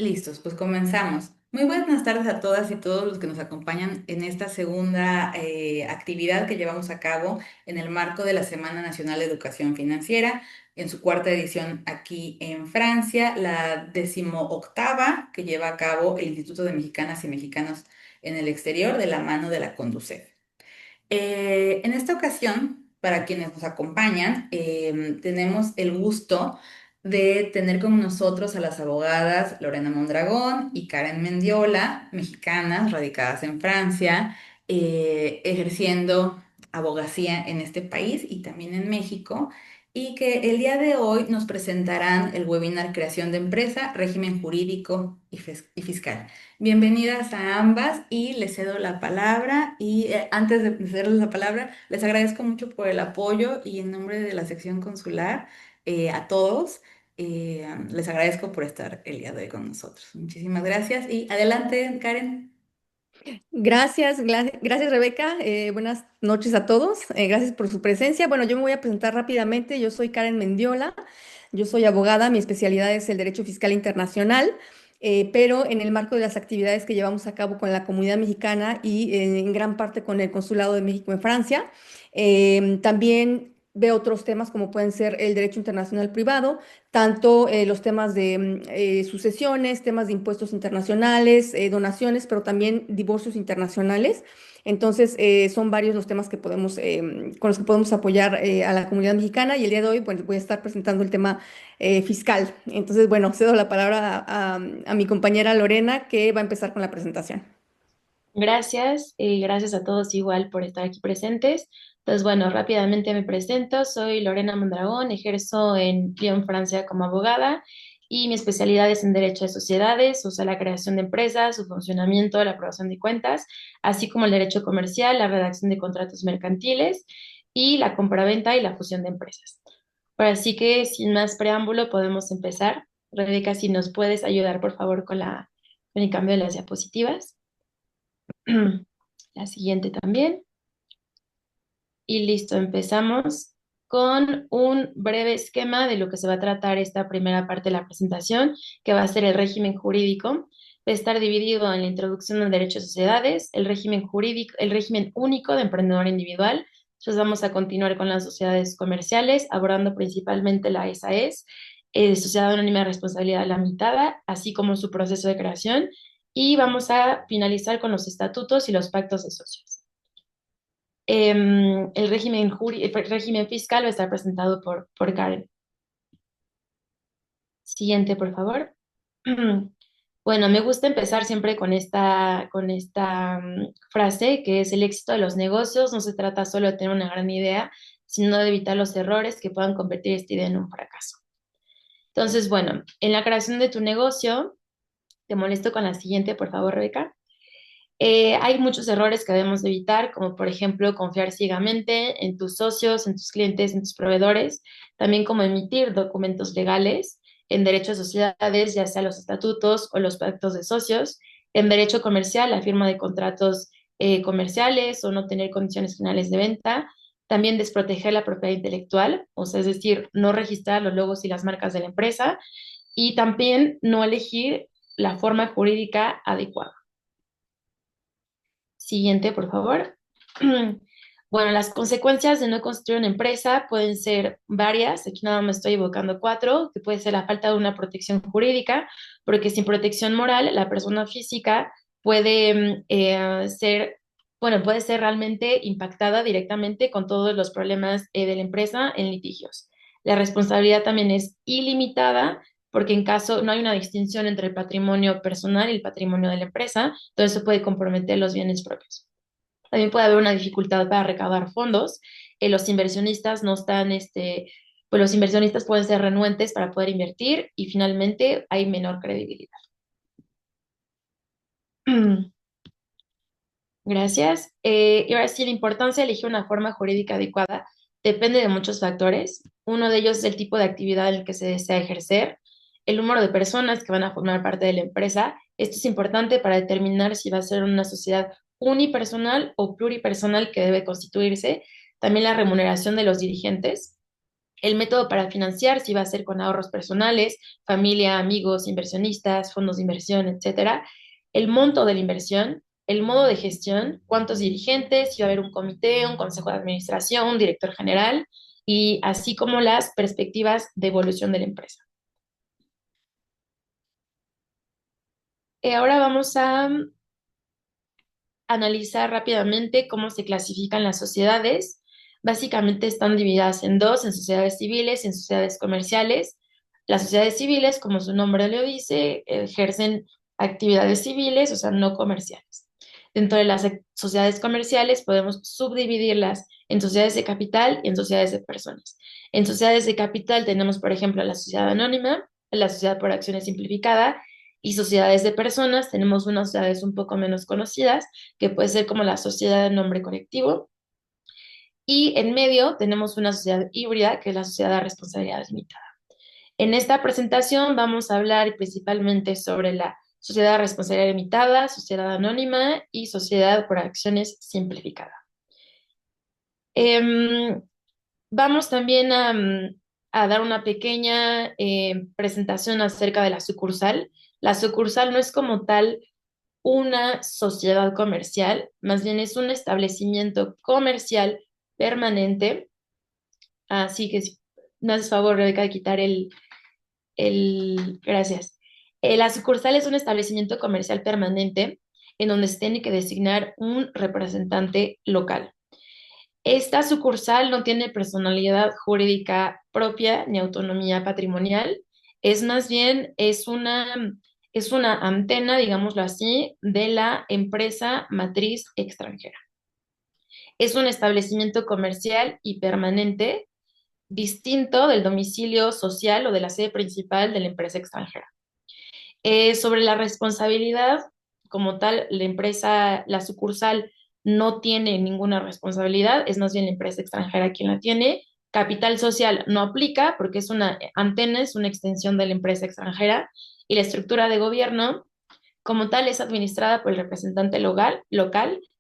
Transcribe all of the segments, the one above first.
Listos, pues comenzamos. Muy buenas tardes a todas y todos los que nos acompañan en esta segunda actividad que llevamos a cabo en el marco de la Semana Nacional de Educación Financiera, en su cuarta edición aquí en Francia, la 18ª que lleva a cabo el Instituto de Mexicanas y Mexicanos en el Exterior de la mano de la Conducef. En esta ocasión, para quienes nos acompañan, tenemos el gusto de tener con nosotros a las abogadas Lorena Mondragón y Karen Mendiola, mexicanas radicadas en Francia, ejerciendo abogacía en este país y también en México, y que el día de hoy nos presentarán el webinar Creación de Empresa, Régimen Jurídico y Fiscal. Bienvenidas a ambas y les cedo la palabra y antes de cederles la palabra, les agradezco mucho por el apoyo y en nombre de la sección consular a todos, les agradezco por estar el día de hoy con nosotros. Muchísimas gracias y adelante, Karen. Gracias Rebeca. Buenas noches a todos. Gracias por su presencia. Bueno, yo me voy a presentar rápidamente. Yo soy Karen Mendiola. Yo soy abogada. Mi especialidad es el Derecho Fiscal Internacional, pero en el marco de las actividades que llevamos a cabo con la comunidad mexicana y en gran parte con el Consulado de México en Francia, también veo otros temas como pueden ser el derecho internacional privado, tanto los temas de sucesiones, temas de impuestos internacionales, donaciones, pero también divorcios internacionales. Entonces, son varios los temas que podemos, con los que podemos apoyar a la comunidad mexicana y el día de hoy bueno, voy a estar presentando el tema fiscal. Entonces, bueno, cedo la palabra a mi compañera Lorena que va a empezar con la presentación. Gracias, gracias a todos igual por estar aquí presentes. Entonces, bueno, rápidamente me presento. Soy Lorena Mondragón, ejerzo en Lyon, Francia como abogada y mi especialidad es en Derecho de Sociedades, o sea, la creación de empresas, su funcionamiento, la aprobación de cuentas, así como el derecho comercial, la redacción de contratos mercantiles y la compraventa y la fusión de empresas. Ahora sí que sin más preámbulo podemos empezar. Rebeca, si nos puedes ayudar por favor con el cambio de las diapositivas. La siguiente también. Y listo, empezamos con un breve esquema de lo que se va a tratar esta primera parte de la presentación, que va a ser el régimen jurídico. Va a estar dividido en la introducción al derecho de sociedades, el régimen jurídico, el régimen único de emprendedor individual. Entonces vamos a continuar con las sociedades comerciales, abordando principalmente la SAS, Sociedad Anónima de Responsabilidad Limitada, así como su proceso de creación. Y vamos a finalizar con los estatutos y los pactos de socios. El régimen fiscal va a estar presentado por Karen. Siguiente, por favor. Bueno, me gusta empezar siempre con esta frase que es: el éxito de los negocios no se trata solo de tener una gran idea, sino de evitar los errores que puedan convertir esta idea en un fracaso. Entonces, bueno, en la creación de tu negocio, te molesto con la siguiente, por favor, Rebeca. Hay muchos errores que debemos evitar, como por ejemplo confiar ciegamente en tus socios, en tus clientes, en tus proveedores, también como emitir documentos legales en derecho a sociedades, ya sea los estatutos o los pactos de socios, en derecho comercial, la firma de contratos comerciales o no tener condiciones finales de venta, también desproteger la propiedad intelectual, o sea, es decir, no registrar los logos y las marcas de la empresa y también no elegir la forma jurídica adecuada. Siguiente, por favor. Bueno, las consecuencias de no construir una empresa pueden ser varias. Aquí nada más estoy evocando cuatro, que puede ser la falta de una protección jurídica, porque sin protección moral, la persona física puede bueno, puede ser realmente impactada directamente con todos los problemas de la empresa en litigios. La responsabilidad también es ilimitada, porque en caso no hay una distinción entre el patrimonio personal y el patrimonio de la empresa, entonces eso puede comprometer los bienes propios. También puede haber una dificultad para recaudar fondos. Los inversionistas no están, pues los inversionistas pueden ser renuentes para poder invertir y finalmente hay menor credibilidad. Gracias. Y ahora sí, la importancia de elegir una forma jurídica adecuada depende de muchos factores. Uno de ellos es el tipo de actividad en el que se desea ejercer, el número de personas que van a formar parte de la empresa. Esto es importante para determinar si va a ser una sociedad unipersonal o pluripersonal que debe constituirse. También la remuneración de los dirigentes. El método para financiar, si va a ser con ahorros personales, familia, amigos, inversionistas, fondos de inversión, etcétera. El monto de la inversión, el modo de gestión, cuántos dirigentes, si va a haber un comité, un consejo de administración, un director general, y así como las perspectivas de evolución de la empresa. Ahora vamos a analizar rápidamente cómo se clasifican las sociedades. Básicamente están divididas en dos, en sociedades civiles y en sociedades comerciales. Las sociedades civiles, como su nombre lo dice, ejercen actividades civiles, o sea, no comerciales. Dentro de las sociedades comerciales podemos subdividirlas en sociedades de capital y en sociedades de personas. En sociedades de capital tenemos, por ejemplo, la sociedad anónima, la sociedad por acciones simplificada, y sociedades de personas, tenemos unas sociedades un poco menos conocidas, que puede ser como la sociedad de nombre colectivo. Y en medio tenemos una sociedad híbrida, que es la sociedad de responsabilidad limitada. En esta presentación vamos a hablar principalmente sobre la sociedad de responsabilidad limitada, sociedad anónima y sociedad por acciones simplificada. Vamos también a dar una pequeña presentación acerca de la sucursal. La sucursal no es como tal una sociedad comercial, más bien es un establecimiento comercial permanente. Así que si me haces favor, Rebeca, de quitar gracias. La sucursal es un establecimiento comercial permanente en donde se tiene que designar un representante local. Esta sucursal no tiene personalidad jurídica propia ni autonomía patrimonial, es más bien es una antena, digámoslo así, de la empresa matriz extranjera. Es un establecimiento comercial y permanente distinto del domicilio social o de la sede principal de la empresa extranjera. Sobre la responsabilidad, como tal, la sucursal no tiene ninguna responsabilidad, es más bien la empresa extranjera quien la tiene. Capital social no aplica porque es una antena, es una extensión de la empresa extranjera, y la estructura de gobierno, como tal, es administrada por el representante local,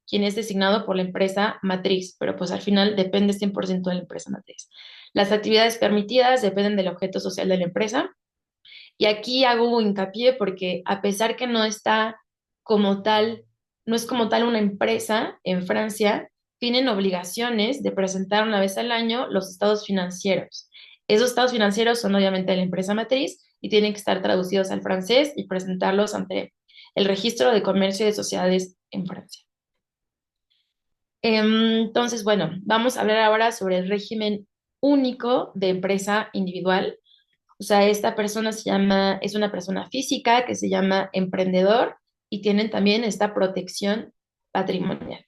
quien es designado por la empresa matriz, pero pues al final depende 100% de la empresa matriz. Las actividades permitidas dependen del objeto social de la empresa, y aquí hago hincapié porque a pesar que no está como tal, no es como tal una empresa en Francia, tienen obligaciones de presentar una vez al año los estados financieros. Esos estados financieros son obviamente de la empresa matriz y tienen que estar traducidos al francés y presentarlos ante el registro de comercio de sociedades en Francia. Entonces, bueno, vamos a hablar ahora sobre el régimen único de empresa individual. O sea, esta persona es una persona física que se llama emprendedor y tienen también esta protección patrimonial.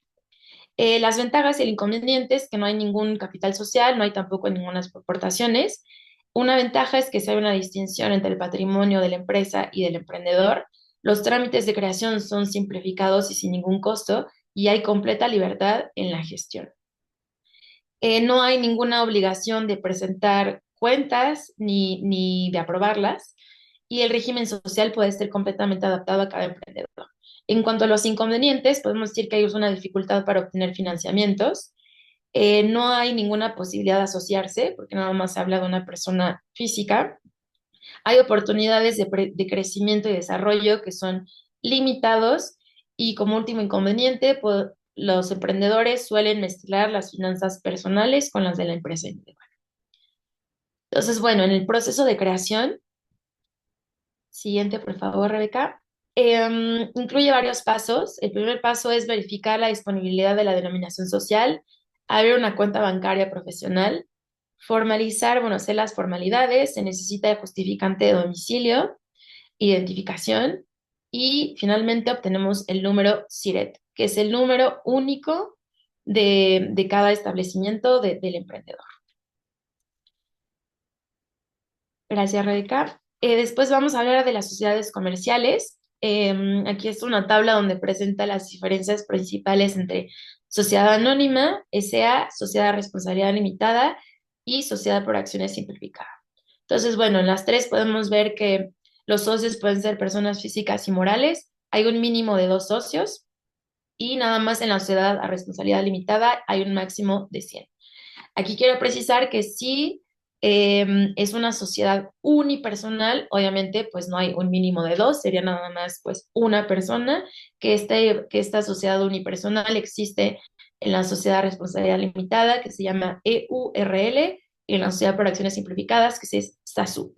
Las ventajas y el inconveniente es que no hay ningún capital social, no hay tampoco ninguna aportaciones. Una ventaja es que si hay una distinción entre el patrimonio de la empresa y del emprendedor, los trámites de creación son simplificados y sin ningún costo, y hay completa libertad en la gestión. No hay ninguna obligación de presentar cuentas ni de aprobarlas, y el régimen social puede ser completamente adaptado a cada emprendedor. En cuanto a los inconvenientes, podemos decir que hay una dificultad para obtener financiamientos. No hay ninguna posibilidad de asociarse, porque nada más se habla de una persona física. Hay oportunidades de crecimiento y desarrollo que son limitados, y como último inconveniente, los emprendedores suelen mezclar las finanzas personales con las de la empresa individual. Entonces, bueno, en el proceso de creación, siguiente, por favor, Rebeca, incluye varios pasos. El primer paso es verificar la disponibilidad de la denominación social, abrir una cuenta bancaria profesional, formalizar, bueno, hacer las formalidades, se necesita el justificante de domicilio, identificación, y finalmente obtenemos el número SIRET, que es el número único de cada establecimiento del emprendedor. Gracias, Rebeca. Después vamos a hablar de las sociedades comerciales. Aquí es una tabla donde presenta las diferencias principales entre sociedad anónima, SA, sociedad de responsabilidad limitada y sociedad por acciones simplificada. Entonces, bueno, en las tres podemos ver que los socios pueden ser personas físicas y morales. Hay un mínimo de 2 socios, y nada más en la sociedad a responsabilidad limitada hay un máximo de 100. Aquí quiero precisar que sí, Es una sociedad unipersonal, obviamente pues no hay un mínimo de dos, sería nada más pues una persona, que esta sociedad unipersonal existe en la sociedad de responsabilidad limitada, que se llama EURL, y en la sociedad por acciones simplificadas, que es SASU.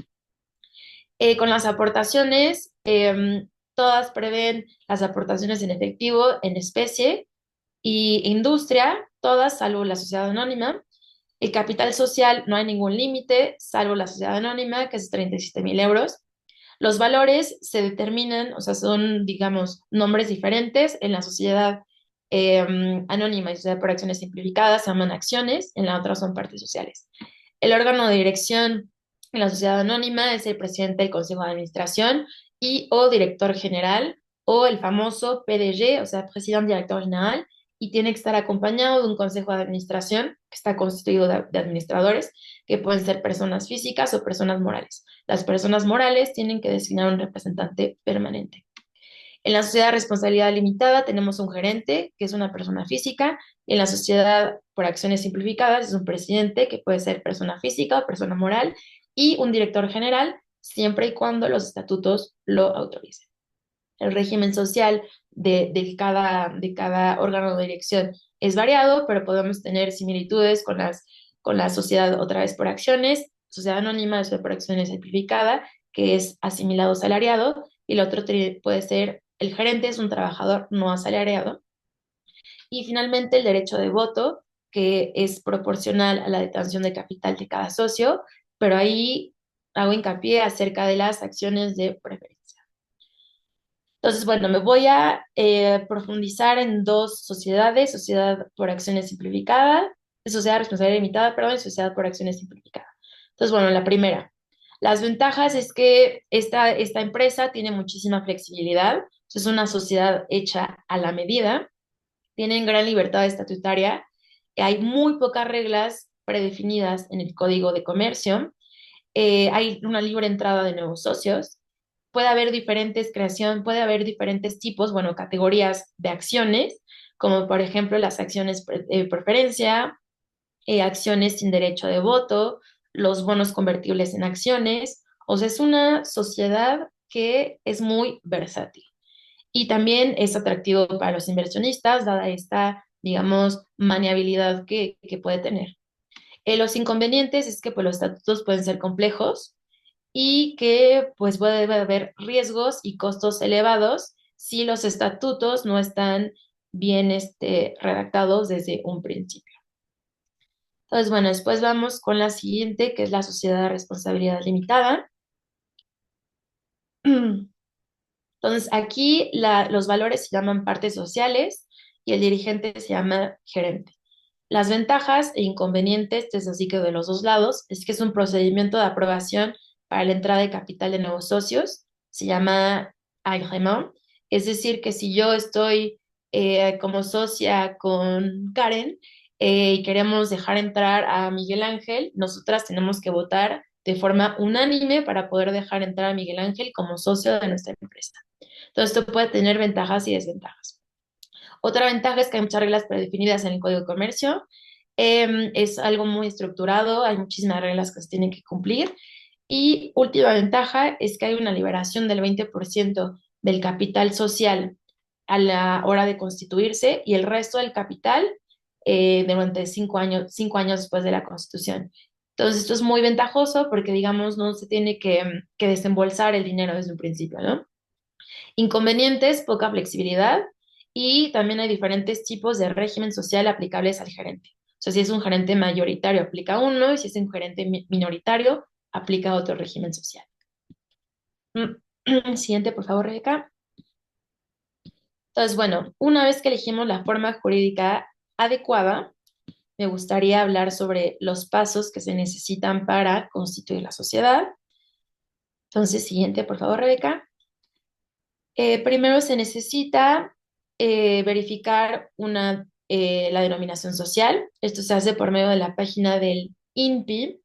Con las aportaciones, todas prevén las aportaciones en efectivo, en especie y industria, todas salvo la sociedad anónima. El capital social no hay ningún límite, salvo la sociedad anónima, que es 37.000 euros. Los valores se determinan, o sea, son, digamos, nombres diferentes. En la sociedad anónima y sociedad por acciones simplificadas se llaman acciones, en la otra son partes sociales. El órgano de dirección en la sociedad anónima es el presidente del consejo de administración y o director general o el famoso PDG, o sea, presidente director general, y tiene que estar acompañado de un consejo de administración que está constituido de administradores, que pueden ser personas físicas o personas morales. Las personas morales tienen que designar un representante permanente. En la sociedad de responsabilidad limitada tenemos un gerente, que es una persona física, y en la sociedad por acciones simplificadas es un presidente, que puede ser persona física o persona moral, y un director general, siempre y cuando los estatutos lo autoricen. El régimen social de cada órgano de dirección es variado, pero podemos tener similitudes con la sociedad otra vez por acciones, sociedad anónima, sociedad por acciones simplificada, que es asimilado salariado, y el otro puede ser el gerente, es un trabajador no asalariado. Y finalmente el derecho de voto, que es proporcional a la detención de capital de cada socio, pero ahí hago hincapié acerca de las acciones de preferencia. Entonces, bueno, me voy a profundizar en dos sociedades, sociedad por acciones simplificada, sociedad de responsabilidad limitada, perdón, y sociedad por acciones simplificada. Entonces, bueno, la primera. Las ventajas es que esta empresa tiene muchísima flexibilidad, es una sociedad hecha a la medida, tienen gran libertad estatutaria, hay muy pocas reglas predefinidas en el Código de Comercio, hay una libre entrada de nuevos socios, puede haber diferentes creación, puede haber diferentes tipos, bueno, categorías de acciones, como por ejemplo las acciones preferencia, acciones sin derecho de voto, los bonos convertibles en acciones. O sea, es una sociedad que es muy versátil. Y también es atractivo para los inversionistas, dada esta, digamos, maniabilidad que puede tener. Los inconvenientes es que pues, los estatutos pueden ser complejos y que pues puede haber riesgos y costos elevados si los estatutos no están bien redactados desde un principio. Entonces, bueno, después vamos con la siguiente, que es la sociedad de responsabilidad limitada. Entonces, aquí los valores se llaman partes sociales y el dirigente se llama gerente. Las ventajas e inconvenientes, es así que de los dos lados, es que es un procedimiento de aprobación para la entrada de capital de nuevos socios, se llama agrément, es decir, que si yo estoy como socia con Karen y queremos dejar entrar a Miguel Ángel, nosotras tenemos que votar de forma unánime para poder dejar entrar a Miguel Ángel como socio de nuestra empresa. Entonces, esto puede tener ventajas y desventajas. Otra ventaja es que hay muchas reglas predefinidas en el Código de Comercio. Es algo muy estructurado, hay muchísimas reglas que se tienen que cumplir. Y última ventaja es que hay una liberación del 20% del capital social a la hora de constituirse y el resto del capital durante 5 años después de la constitución. Entonces, esto es muy ventajoso porque, digamos, no se tiene que desembolsar el dinero desde un principio, ¿no? Inconvenientes, poca flexibilidad y también hay diferentes tipos de régimen social aplicables al gerente. O sea, si es un gerente mayoritario, aplica uno, y si es un gerente minoritario, aplica otro régimen social. Siguiente, por favor, Rebeca. Entonces, bueno, una vez que elegimos la forma jurídica adecuada, me gustaría hablar sobre los pasos que se necesitan para constituir la sociedad. Entonces, siguiente, por favor, Rebeca. Primero se necesita verificar la denominación social. Esto se hace por medio de la página del INPI.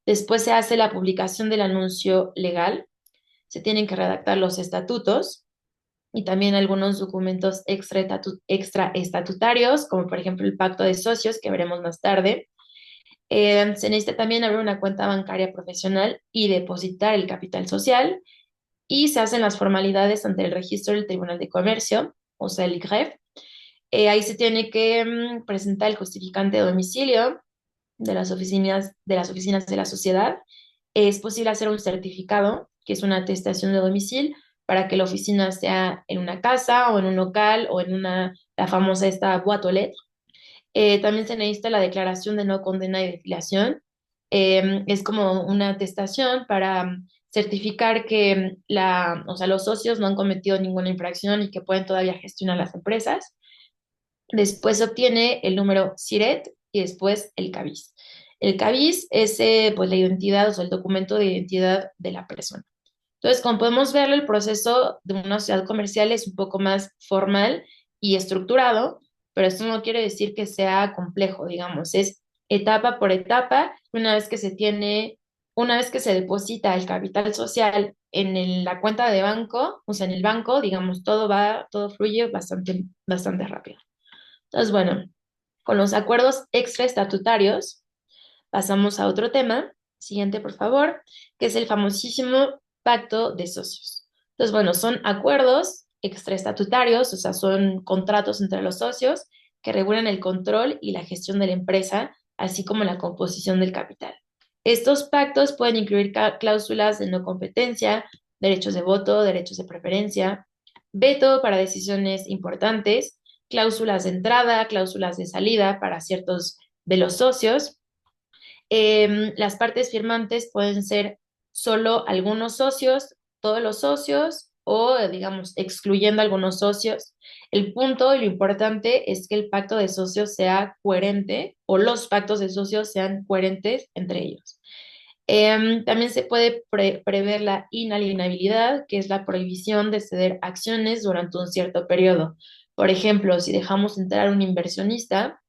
Después se hace la publicación del anuncio legal. Se tienen que redactar los estatutos y también algunos documentos extraestatutarios, como por ejemplo el pacto de socios, que veremos más tarde. Se necesita también abrir una cuenta bancaria profesional y depositar el capital social y se hacen las formalidades ante el registro del Tribunal de Comercio, o sea, el ICREF. Ahí se tiene que presentar el justificante de domicilio de las oficinas de la sociedad. Es posible hacer un certificado, que es una atestación de domicilio, para que la oficina sea en una casa o en un local o en la famosa esta boîte aux lettres. También se necesita la declaración de no condena y de filiación. Es como una atestación para certificar que o sea, los socios no han cometido ninguna infracción y que pueden todavía gestionar las empresas. Después se obtiene el número SIRET y después el CABIS. El CABIS es pues la identidad, o sea, el documento de identidad de la persona. Entonces, como podemos verlo, el proceso de una sociedad comercial es un poco más formal y estructurado, pero esto no quiere decir que sea complejo, digamos, es etapa por etapa. Una vez que se deposita el capital social la cuenta de banco, o sea, en el banco, digamos, todo fluye bastante, bastante rápido. Entonces, bueno, con los acuerdos extraestatutarios, pasamos a otro tema. Siguiente, por favor, que es el famosísimo pacto de socios. Entonces, bueno, son acuerdos extraestatutarios, o sea, son contratos entre los socios que regulan el control y la gestión de la empresa, así como la composición del capital. Estos pactos pueden incluir cláusulas de no competencia, derechos de voto, derechos de preferencia, veto para decisiones importantes, cláusulas de entrada, cláusulas de salida para ciertos de los socios. Las partes firmantes pueden ser solo algunos socios, todos los socios o, digamos, excluyendo algunos socios. El punto y lo importante es que el pacto de socios sea coherente o los pactos de socios sean coherentes entre ellos. También se puede prever la inalienabilidad, que es la prohibición de ceder acciones durante un cierto periodo. Por ejemplo, si dejamos entrar un inversionista,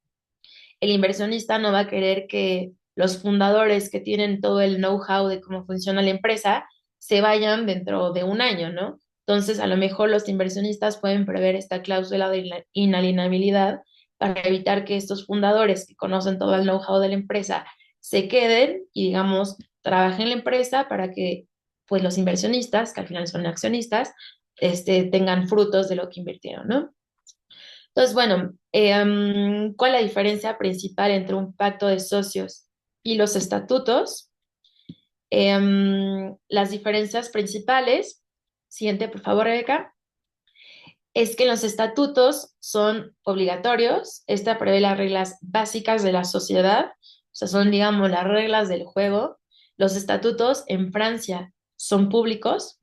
el inversionista no va a querer que los fundadores que tienen todo el know-how de cómo funciona la empresa se vayan dentro de un año, ¿no? Entonces, a lo mejor los inversionistas pueden prever esta cláusula de inalienabilidad para evitar que estos fundadores que conocen todo el know-how de la empresa se queden y, digamos, trabajen en la empresa para que, pues, los inversionistas, que al final son accionistas, tengan frutos de lo que invirtieron, ¿no? Entonces, bueno, ¿cuál es la diferencia principal entre un pacto de socios y los estatutos? Las diferencias principales, siguiente por favor, Rebeca, es que los estatutos son obligatorios. Esta prevé las reglas básicas de la sociedad, o sea, son, digamos, las reglas del juego. Los estatutos en Francia son públicos,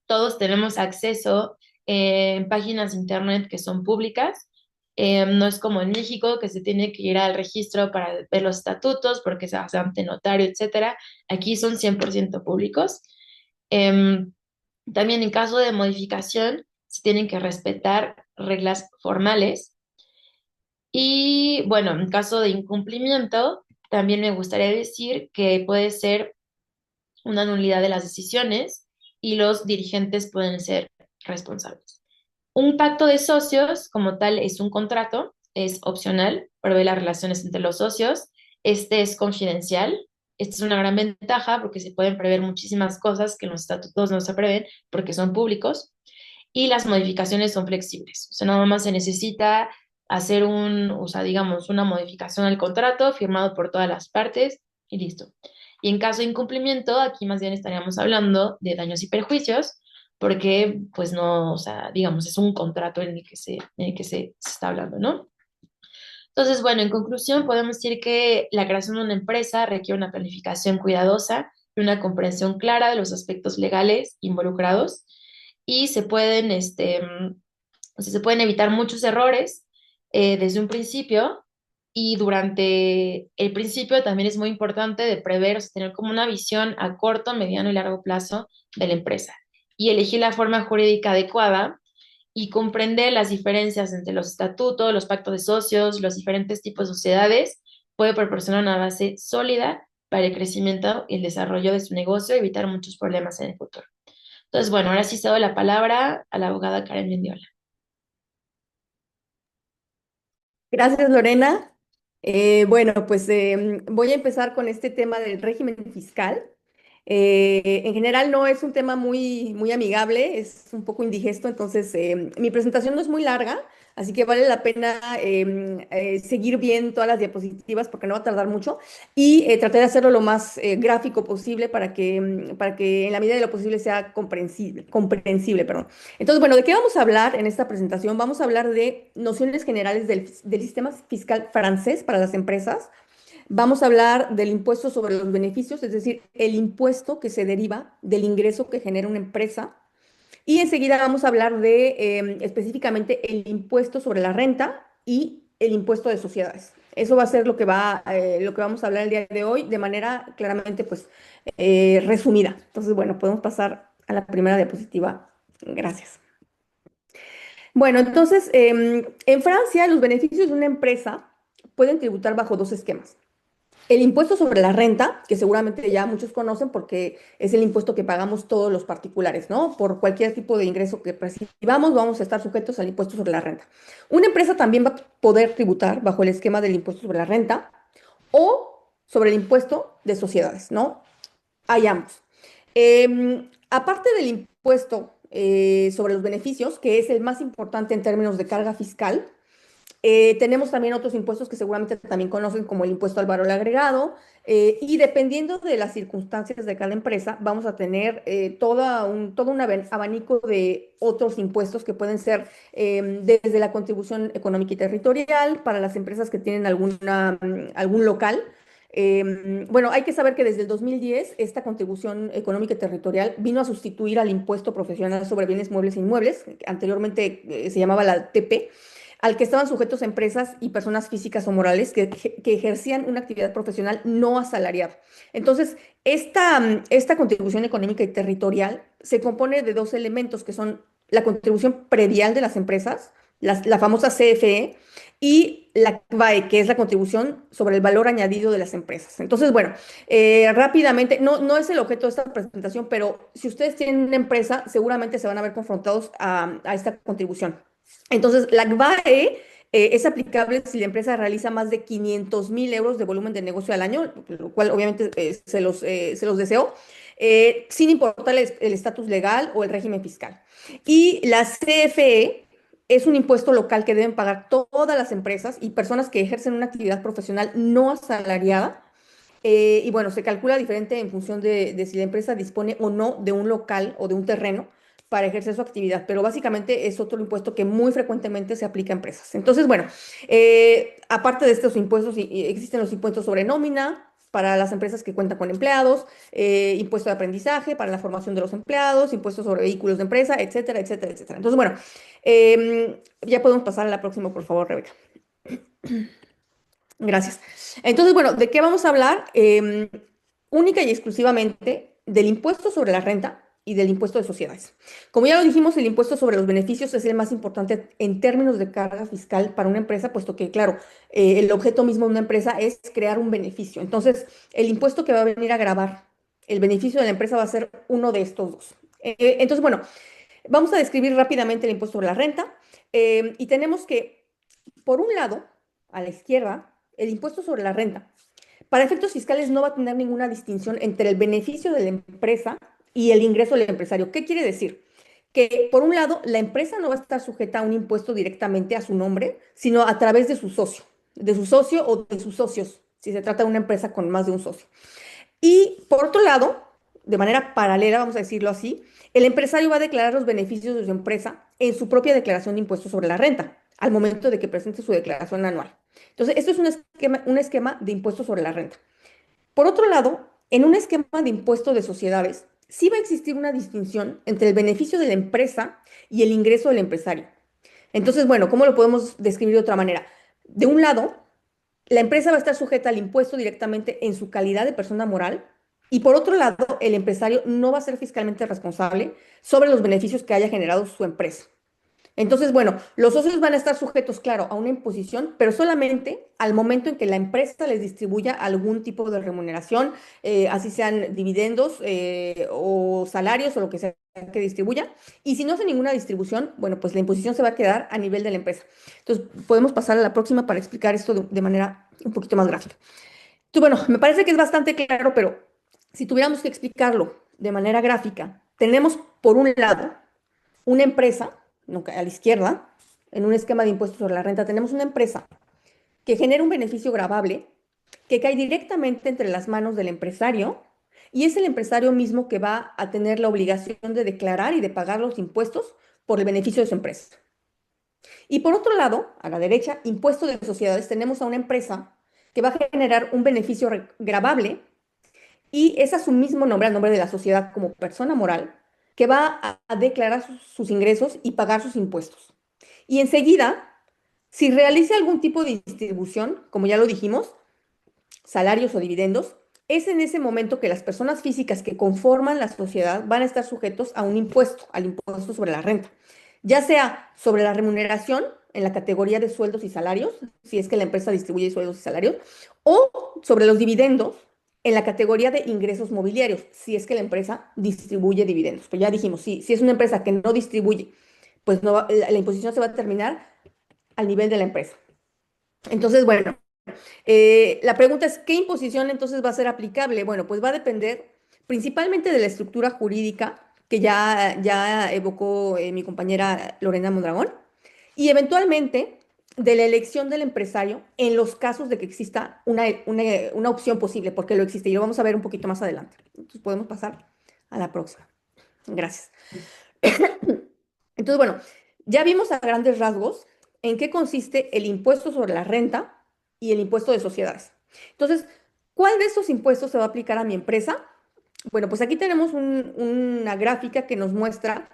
todos tenemos acceso en páginas de internet que son públicas. No es como en México que se tiene que ir al registro para ver los estatutos porque se hace ante notario, etcétera. Aquí son 100% públicos. Em, También en caso de modificación se tienen que respetar reglas formales. Y bueno, en caso de incumplimiento, también me gustaría decir que puede ser una nulidad de las decisiones y los dirigentes pueden ser responsables. Un pacto de socios, como tal, es un contrato, es opcional, prevé las relaciones entre los socios. Este es confidencial. Esta es una gran ventaja porque se pueden prever muchísimas cosas que en los estatutos no se prevén porque son públicos y las modificaciones son flexibles. O sea, nada más se necesita hacer o sea, digamos, una modificación al contrato firmado por todas las partes y listo. Y en caso de incumplimiento, aquí más bien estaríamos hablando de daños y perjuicios, porque, pues no, o sea, digamos, es un contrato en el que se está hablando, ¿no? Entonces, bueno, en conclusión, podemos decir que la creación de una empresa requiere una planificación cuidadosa y una comprensión clara de los aspectos legales involucrados y o sea, se pueden evitar muchos errores desde un principio y durante el principio también es muy importante de prever, o sea, tener como una visión a corto, mediano y largo plazo de la empresa y elegir la forma jurídica adecuada y comprender las diferencias entre los estatutos, los pactos de socios, los diferentes tipos de sociedades, puede proporcionar una base sólida para el crecimiento y el desarrollo de su negocio y evitar muchos problemas en el futuro. Entonces, bueno, ahora sí cedo la palabra a la abogada Karen Mendiola. Gracias, Lorena. Bueno, pues voy a empezar con este tema del régimen fiscal. En general no es un tema muy amigable, es un poco indigesto, entonces mi presentación no es muy larga, así que vale la pena seguir bien todas las diapositivas porque no va a tardar mucho y tratar de hacerlo lo más gráfico posible para que en la medida de lo posible sea comprensible, perdón. Entonces, bueno, ¿de qué vamos a hablar en esta presentación? Vamos a hablar de nociones generales del sistema fiscal francés para las empresas. Vamos a hablar del impuesto sobre los beneficios, es decir, el impuesto que se deriva del ingreso que genera una empresa. Y enseguida vamos a hablar de específicamente el impuesto sobre la renta y el impuesto de sociedades. Eso va a ser lo que vamos a hablar el día de hoy de manera claramente pues resumida. Entonces, bueno, podemos pasar a la primera diapositiva. Gracias. Bueno, entonces, en Francia los beneficios de una empresa pueden tributar bajo dos esquemas. El impuesto sobre la renta, que seguramente ya muchos conocen porque es el impuesto que pagamos todos los particulares, ¿no? Por cualquier tipo de ingreso que percibamos, vamos a estar sujetos al impuesto sobre la renta. Una empresa también va a poder tributar bajo el esquema del impuesto sobre la renta o sobre el impuesto de sociedades, ¿no? Hay ambos. Aparte del impuesto sobre los beneficios, que es el más importante en términos de carga fiscal, tenemos también otros impuestos que seguramente también conocen como el impuesto al valor agregado y dependiendo de las circunstancias de cada empresa vamos a tener todo un abanico de otros impuestos que pueden ser desde la contribución económica y territorial para las empresas que tienen algún local. Bueno, hay que saber que desde el 2010 esta contribución económica y territorial vino a sustituir al impuesto profesional sobre bienes muebles e inmuebles, que anteriormente se llamaba la TP, al que estaban sujetos empresas y personas físicas o morales que ejercían una actividad profesional no asalariada. Entonces, esta contribución económica y territorial se compone de dos elementos que son la contribución predial de las empresas, la famosa CFE, y la CVAE, que es la contribución sobre el valor añadido de las empresas. Entonces, bueno, rápidamente, no es el objeto de esta presentación, pero si ustedes tienen una empresa, seguramente se van a ver confrontados a esta contribución. Entonces, la CVAE es aplicable si la empresa realiza más de 500,000 euros de volumen de negocio al año, lo cual obviamente se los deseo, sin importar el estatus legal o el régimen fiscal. Y la CFE es un impuesto local que deben pagar todas las empresas y personas que ejercen una actividad profesional no asalariada. Y bueno, se calcula diferente en función de si la empresa dispone o no de un local o de un terreno para ejercer su actividad, pero básicamente es otro impuesto que muy frecuentemente se aplica a empresas. Entonces, bueno, aparte de estos impuestos, existen los impuestos sobre nómina para las empresas que cuentan con empleados, impuesto de aprendizaje para la formación de los empleados, impuestos sobre vehículos de empresa, etcétera, etcétera, etcétera. Entonces, bueno, ya podemos pasar a la próxima, por favor, Rebeca. Gracias. Entonces, bueno, ¿de qué vamos a hablar? Única y exclusivamente del impuesto sobre la renta y del impuesto de sociedades. Como ya lo dijimos, el impuesto sobre los beneficios es el más importante en términos de carga fiscal para una empresa, puesto que, claro, el objeto mismo de una empresa es crear un beneficio. Entonces, el impuesto que va a venir a gravar el beneficio de la empresa va a ser uno de estos dos. Entonces, bueno, vamos a describir rápidamente el impuesto sobre la renta y tenemos que, por un lado, a la izquierda, el impuesto sobre la renta. Para efectos fiscales no va a tener ninguna distinción entre el beneficio de la empresa y el ingreso del empresario. ¿Qué quiere decir? Que por un lado, la empresa no va a estar sujeta a un impuesto directamente a su nombre, sino a través de su socio o de sus socios, si se trata de una empresa con más de un socio. Y por otro lado, de manera paralela, vamos a decirlo así, el empresario va a declarar los beneficios de su empresa en su propia declaración de impuestos sobre la renta, al momento de que presente su declaración anual. Entonces, esto es un esquema de impuestos sobre la renta. Por otro lado, en un esquema de impuesto de sociedades, sí va a existir una distinción entre el beneficio de la empresa y el ingreso del empresario. Entonces, bueno, ¿cómo lo podemos describir de otra manera? De un lado, la empresa va a estar sujeta al impuesto directamente en su calidad de persona moral y por otro lado, el empresario no va a ser fiscalmente responsable sobre los beneficios que haya generado su empresa. Entonces, bueno, los socios van a estar sujetos, claro, a una imposición, pero solamente al momento en que la empresa les distribuya algún tipo de remuneración, así sean dividendos o salarios o lo que sea que distribuya. Y si no hace ninguna distribución, bueno, pues la imposición se va a quedar a nivel de la empresa. Entonces, podemos pasar a la próxima para explicar esto de manera un poquito más gráfica. Entonces, bueno, me parece que es bastante claro, pero si tuviéramos que explicarlo de manera gráfica, tenemos por un lado una empresa, no, a la izquierda, en un esquema de impuestos sobre la renta, tenemos una empresa que genera un beneficio gravable que cae directamente entre las manos del empresario y es el empresario mismo que va a tener la obligación de declarar y de pagar los impuestos por el beneficio de su empresa. Y por otro lado, a la derecha, impuesto de sociedades, tenemos a una empresa que va a generar un beneficio gravable y es a su mismo nombre, al nombre de la sociedad como persona moral, que va a declarar sus ingresos y pagar sus impuestos. Y enseguida, si realiza algún tipo de distribución, como ya lo dijimos, salarios o dividendos, es en ese momento que las personas físicas que conforman la sociedad van a estar sujetos a un impuesto, al impuesto sobre la renta, ya sea sobre la remuneración en la categoría de sueldos y salarios, si es que la empresa distribuye sueldos y salarios, o sobre los dividendos en la categoría de ingresos mobiliarios, si es que la empresa distribuye dividendos. Pues ya dijimos, si es una empresa que no distribuye, pues no la imposición se va a terminar al nivel de la empresa. Entonces, bueno, la pregunta es, ¿qué imposición entonces va a ser aplicable? Bueno, pues va a depender principalmente de la estructura jurídica que ya evocó mi compañera Lorena Mondragón y eventualmente de la elección del empresario en los casos de que exista una opción posible, porque lo existe y lo vamos a ver un poquito más adelante. Entonces podemos pasar a la próxima. Gracias. Entonces, bueno, ya vimos a grandes rasgos en qué consiste el impuesto sobre la renta y el impuesto de sociedades. Entonces, ¿cuál de estos impuestos se va a aplicar a mi empresa? Bueno, pues aquí tenemos una gráfica que nos muestra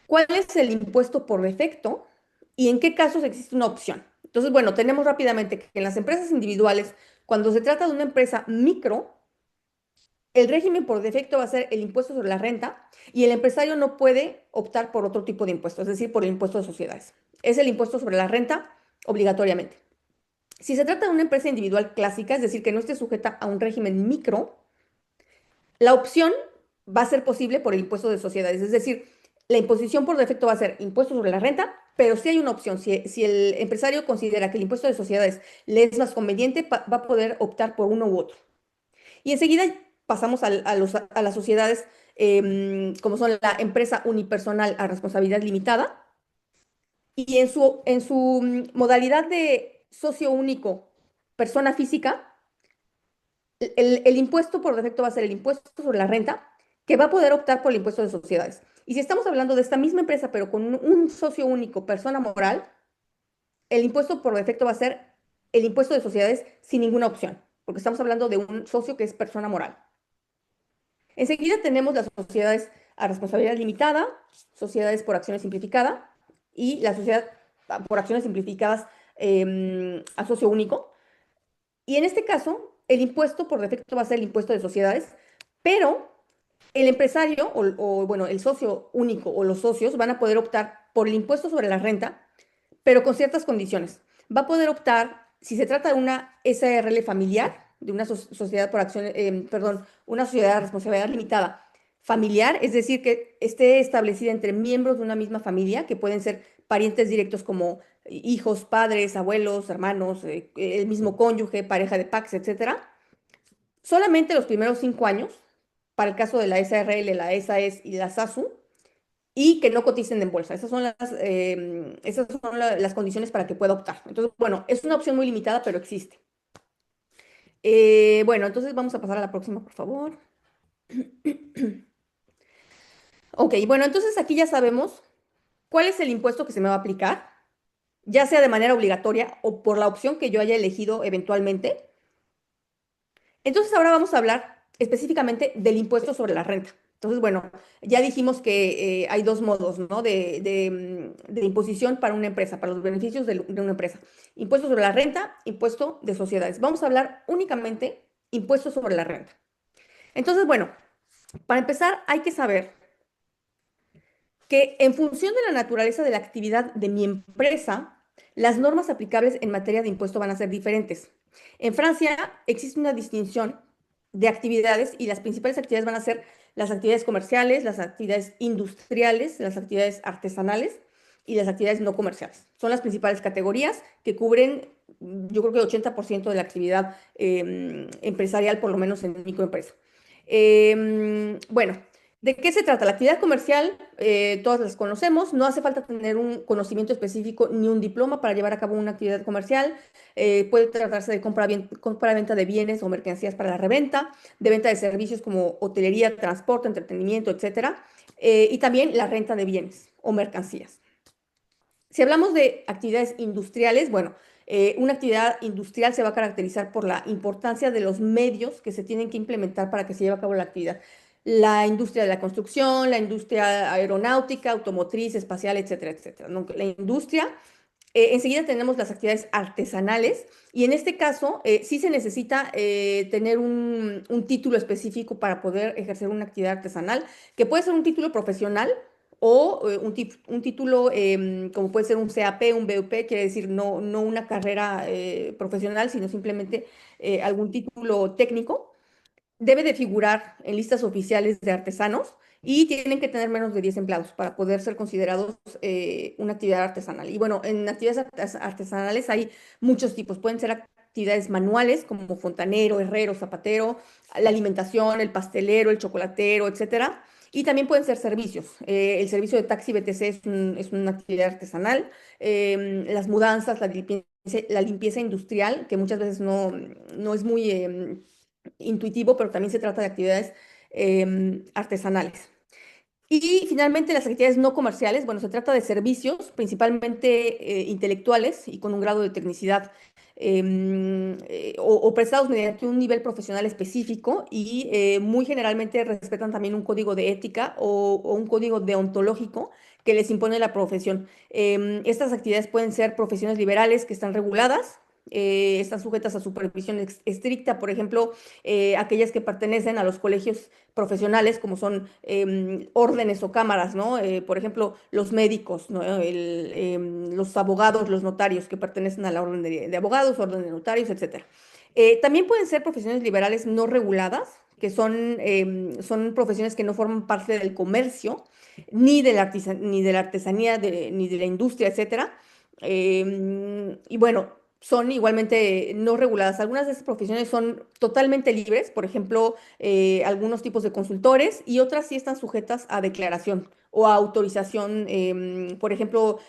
cuál es el impuesto por defecto y en qué casos existe una opción. Entonces, bueno, tenemos rápidamente que en las empresas individuales, cuando se trata de una empresa micro, el régimen por defecto va a ser el impuesto sobre la renta y el empresario no puede optar por otro tipo de impuesto, es decir, por el impuesto de sociedades. Es el impuesto sobre la renta obligatoriamente. Si se trata de una empresa individual clásica, es decir, que no esté sujeta a un régimen micro, la opción va a ser posible por el impuesto de sociedades, es decir, la imposición por defecto va a ser impuesto sobre la renta, pero sí hay una opción. Si el empresario considera que el impuesto de sociedades le es más conveniente, va a poder optar por uno u otro. Y enseguida pasamos a las sociedades como son la empresa unipersonal a responsabilidad limitada y en su modalidad de socio único, persona física, el impuesto por defecto va a ser el impuesto sobre la renta, que va a poder optar por el impuesto de sociedades. Y si estamos hablando de esta misma empresa, pero con un socio único, persona moral, el impuesto por defecto va a ser el impuesto de sociedades sin ninguna opción, porque estamos hablando de un socio que es persona moral. Enseguida tenemos las sociedades a responsabilidad limitada, sociedades por acciones simplificada y la sociedad por acciones simplificadas a socio único. Y en este caso, el impuesto por defecto va a ser el impuesto de sociedades, pero el empresario bueno, el socio único o los socios van a poder optar por el impuesto sobre la renta, pero con ciertas condiciones. Va a poder optar, si se trata de una SRL familiar, de una sociedad por acción, perdón, una sociedad de responsabilidad limitada familiar, es decir, que esté establecida entre miembros de una misma familia, que pueden ser parientes directos como hijos, padres, abuelos, hermanos, el mismo cónyuge, pareja de Pax, etcétera. Solamente los primeros 5 años, para el caso de la SRL, la SAS y la SASU, y que no coticen en bolsa. Esas son las condiciones para que pueda optar. Entonces, bueno, es una opción muy limitada, pero existe. Bueno, entonces vamos a pasar a la próxima, por favor. Ok, bueno, entonces aquí ya sabemos cuál es el impuesto que se me va a aplicar, ya sea de manera obligatoria o por la opción que yo haya elegido eventualmente. Entonces ahora vamos a hablar específicamente del impuesto sobre la renta. Entonces, bueno, ya dijimos que hay dos modos, ¿no? De imposición para una empresa, para los beneficios de una empresa. Impuesto sobre la renta, impuesto de sociedades. Vamos a hablar únicamente impuesto sobre la renta. Entonces, bueno, para empezar hay que saber que en función de la naturaleza de la actividad de mi empresa, las normas aplicables en materia de impuesto van a ser diferentes. En Francia existe una distinción de actividades y las principales actividades van a ser las actividades comerciales, las actividades industriales, las actividades artesanales y las actividades no comerciales. Son las principales categorías que cubren, yo creo que el 80% de la actividad empresarial, por lo menos en microempresa. Bueno, ¿de qué se trata? La actividad comercial, todas las conocemos, no hace falta tener un conocimiento específico ni un diploma para llevar a cabo una actividad comercial. Puede tratarse de compra-venta de bienes o mercancías para la reventa, de venta de servicios como hotelería, transporte, entretenimiento, etcétera, y también la renta de bienes o mercancías. Si hablamos de actividades industriales, bueno, una actividad industrial se va a caracterizar por la importancia de los medios que se tienen que implementar para que se lleve a cabo la actividad. La industria de la construcción, la industria aeronáutica, automotriz, espacial, etcétera, etcétera, ¿no? La industria. Enseguida tenemos las actividades artesanales y en este caso sí se necesita tener un título específico para poder ejercer una actividad artesanal, que puede ser un título profesional o un título como puede ser un CAP, un BUP, quiere decir no una carrera profesional, sino simplemente algún título técnico. Debe de figurar en listas oficiales de artesanos y tienen que tener menos de 10 empleados para poder ser considerados una actividad artesanal. Y bueno, en actividades artesanales hay muchos tipos. Pueden ser actividades manuales como fontanero, herrero, zapatero, la alimentación, el pastelero, el chocolatero, etcétera. Y también pueden ser servicios. El servicio de taxi BTC es una actividad artesanal. Las mudanzas, la limpieza industrial, que muchas veces no es muy intuitivo, pero también se trata de actividades artesanales. Y finalmente las actividades no comerciales, bueno, se trata de servicios principalmente intelectuales y con un grado de tecnicidad o prestados mediante un nivel profesional específico y muy generalmente respetan también un código de ética o un código deontológico que les impone la profesión. Estas actividades pueden ser profesiones liberales que están reguladas. Están sujetas a supervisión estricta, por ejemplo, aquellas que pertenecen a los colegios profesionales, como son órdenes o cámaras, ¿no? Por ejemplo, los médicos, ¿no? Los abogados, los notarios que pertenecen a la orden de abogados, orden de notarios, etcétera. También pueden ser profesiones liberales no reguladas, que son profesiones que no forman parte del comercio, ni de la artesanía, ni de la industria, etcétera. Y bueno, son igualmente no reguladas. Algunas de estas profesiones son totalmente libres, por ejemplo, algunos tipos de consultores y otras sí están sujetas a declaración o a autorización, por ejemplo,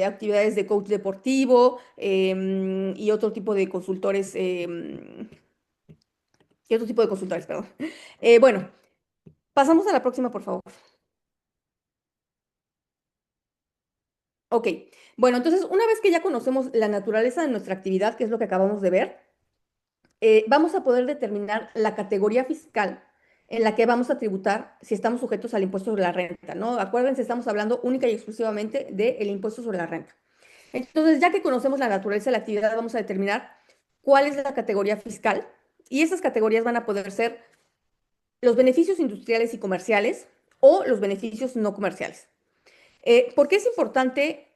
actividades de coach deportivo y otro tipo de consultores, perdón. Bueno, pasamos a la próxima, por favor. Ok, bueno, entonces una vez que ya conocemos la naturaleza de nuestra actividad, que es lo que acabamos de ver, vamos a poder determinar la categoría fiscal en la que vamos a tributar si estamos sujetos al impuesto sobre la renta, ¿no? Acuérdense, estamos hablando única y exclusivamente del impuesto sobre la renta. Entonces, ya que conocemos la naturaleza de la actividad, vamos a determinar cuál es la categoría fiscal y esas categorías van a poder ser los beneficios industriales y comerciales o los beneficios no comerciales. ¿Por qué es importante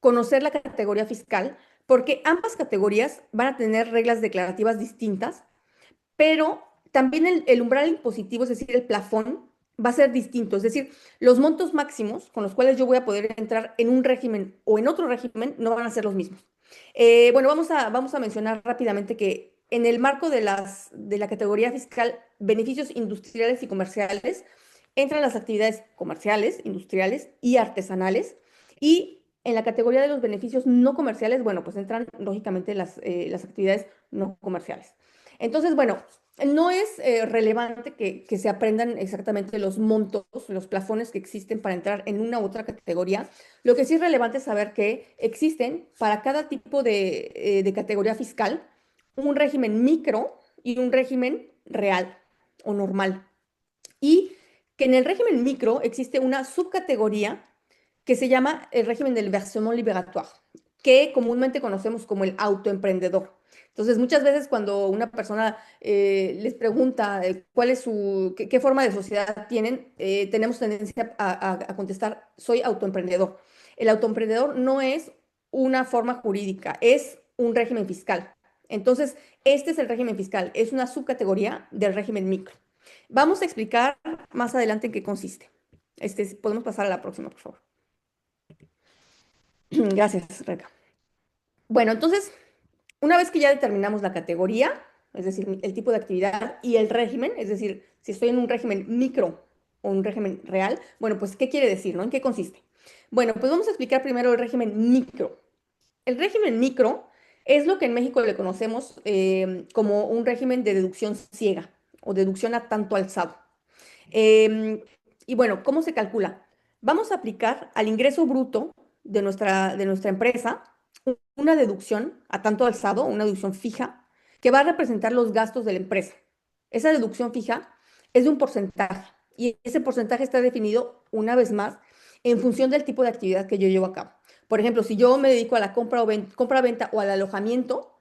conocer la categoría fiscal? Porque ambas categorías van a tener reglas declarativas distintas, pero también el umbral impositivo, es decir, el plafón, va a ser distinto. Es decir, los montos máximos con los cuales yo voy a poder entrar en un régimen o en otro régimen no van a ser los mismos. Bueno, vamos a mencionar rápidamente que en el marco de la categoría fiscal beneficios industriales y comerciales entran las actividades comerciales, industriales y artesanales. Y en la categoría de los beneficios no comerciales, bueno, pues entran lógicamente las actividades no comerciales. Entonces, bueno, no es relevante que se aprendan exactamente los montos, los plafones que existen para entrar en una u otra categoría. Lo que sí es relevante es saber que existen para cada tipo de categoría fiscal un régimen micro y un régimen real o normal. Y que en el régimen micro existe una subcategoría que se llama el régimen del versement libératoire, que comúnmente conocemos como el autoemprendedor. Entonces, muchas veces cuando una persona les pregunta cuál es qué forma de sociedad tienen, tenemos tendencia a contestar, soy autoemprendedor. El autoemprendedor no es una forma jurídica, es un régimen fiscal. Entonces, este es el régimen fiscal, es una subcategoría del régimen micro. Vamos a explicar más adelante en qué consiste. Podemos pasar a la próxima, por favor. Gracias, Rebeca. Bueno, entonces, una vez que ya determinamos la categoría, es decir, el tipo de actividad y el régimen, es decir, si estoy en un régimen micro o un régimen real, bueno, pues, ¿qué quiere decir, no? ¿En qué consiste? Bueno, pues vamos a explicar primero el régimen micro. El régimen micro es lo que en México le conocemos como un régimen de deducción ciega o deducción a tanto alzado. Y bueno, ¿cómo se calcula? Vamos a aplicar al ingreso bruto de nuestra empresa una deducción a tanto alzado, una deducción fija, que va a representar los gastos de la empresa. Esa deducción fija es de un porcentaje y ese porcentaje está definido una vez más en función del tipo de actividad que yo llevo a cabo. Por ejemplo, si yo me dedico a la compra-venta o al alojamiento,